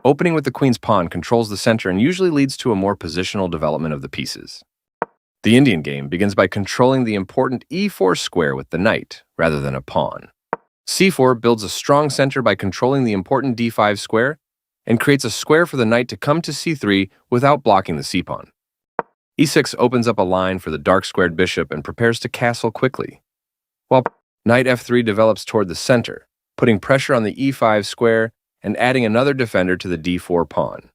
Opening with the queen's pawn controls the center and usually leads to a more positional development of the pieces. The Indian game begins by controlling the important e4 square with the knight, rather than a pawn. c4 builds a strong center by controlling the important d5 square and creates a square for the knight to come to c3 without blocking the c-pawn. e6 opens up a line for the dark-squared bishop and prepares to castle quickly, while knight f3 develops toward the center, putting pressure on the e5 square and adding another defender to the d4 pawn.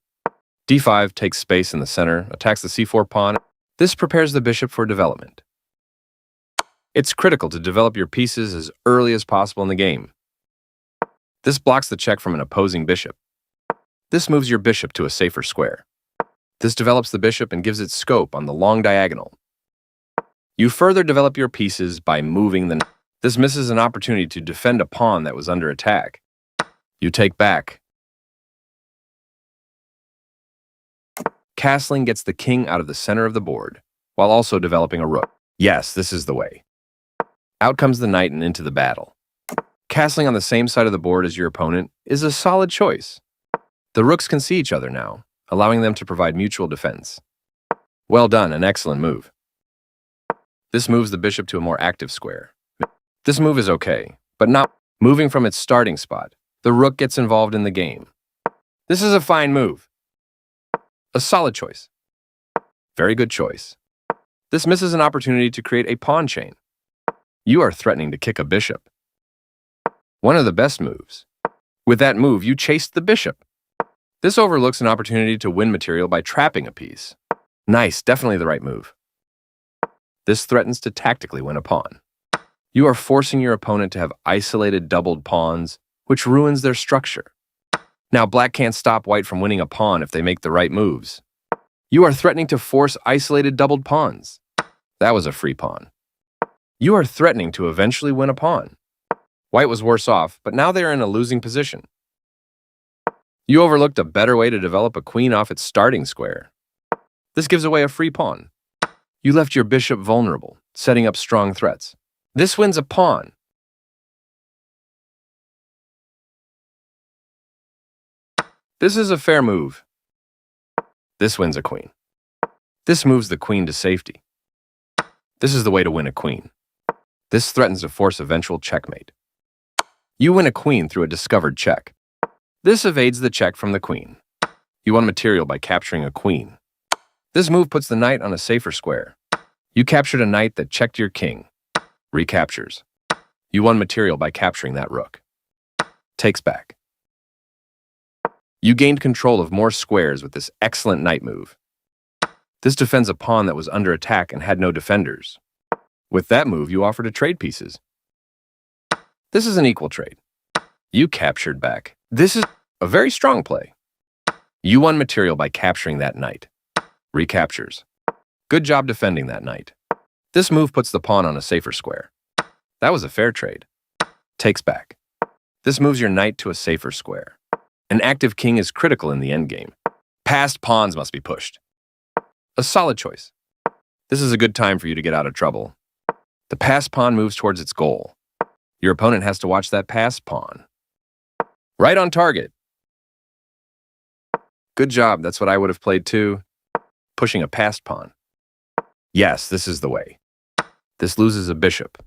d5 takes space in the center, attacks the c4 pawn. This prepares the bishop for development. It's critical to develop your pieces as early as possible in the game. This blocks the check from an opposing bishop. This moves your bishop to a safer square. This develops the bishop and gives it scope on the long diagonal. You further develop your pieces by moving the knight. This misses an opportunity to defend a pawn that was under attack. You take back. Castling gets the king out of the center of the board, while also developing a rook. Yes, this is the way. Out comes the knight and into the battle. Castling on the same side of the board as your opponent is a solid choice. The rooks can see each other now, allowing them to provide mutual defense. Well done, an excellent move. This moves the bishop to a more active square. This move is okay, but not moving from its starting spot. The rook gets involved in the game. This is a fine move. A solid choice. Very good choice. This misses an opportunity to create a pawn chain. You are threatening to kick a bishop. One of the best moves. With that move, you chased the bishop. This overlooks an opportunity to win material by trapping a piece. Nice, definitely the right move. This threatens to tactically win a pawn. You are forcing your opponent to have isolated doubled pawns, which ruins their structure. Now black can't stop white from winning a pawn if they make the right moves. You are threatening to force isolated doubled pawns. That was a free pawn. You are threatening to eventually win a pawn. White was worse off, but now they are in a losing position. You overlooked a better way to develop a queen off its starting square. This gives away a free pawn. You left your bishop vulnerable, setting up strong threats. This wins a pawn. This is a fair move. This wins a queen. This moves the queen to safety. This is the way to win a queen. This threatens to force eventual checkmate. You win a queen through a discovered check. This evades the check from the queen. You won material by capturing a queen. This move puts the knight on a safer square. You captured a knight that checked your king. Recaptures. You won material by capturing that rook. Takes back. You gained control of more squares with this excellent knight move. This defends a pawn that was under attack and had no defenders. With that move, you offer to trade pieces. This is an equal trade. You captured back. This is a very strong play. You won material by capturing that knight. Recaptures. Good job defending that knight. This move puts the pawn on a safer square. That was a fair trade. Takes back. This moves your knight to a safer square. An active king is critical in the endgame. Passed pawns must be pushed. A solid choice. This is a good time for you to get out of trouble. The passed pawn moves towards its goal. Your opponent has to watch that passed pawn. Right on target. Good job, that's what I would have played too. Pushing a passed pawn. Yes, this is the way. This loses a bishop.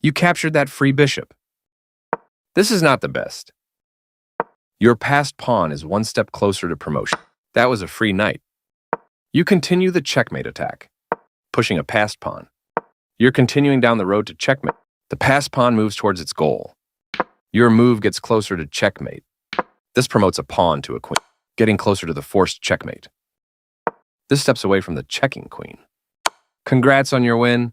You captured that free bishop. This is not the best. Your passed pawn is one step closer to promotion. That was a free knight. You continue the checkmate attack, pushing a passed pawn. You're continuing down the road to checkmate. The passed pawn moves towards its goal. Your move gets closer to checkmate. This promotes a pawn to a queen, getting closer to the forced checkmate. This steps away from the checking queen. Congrats on your win.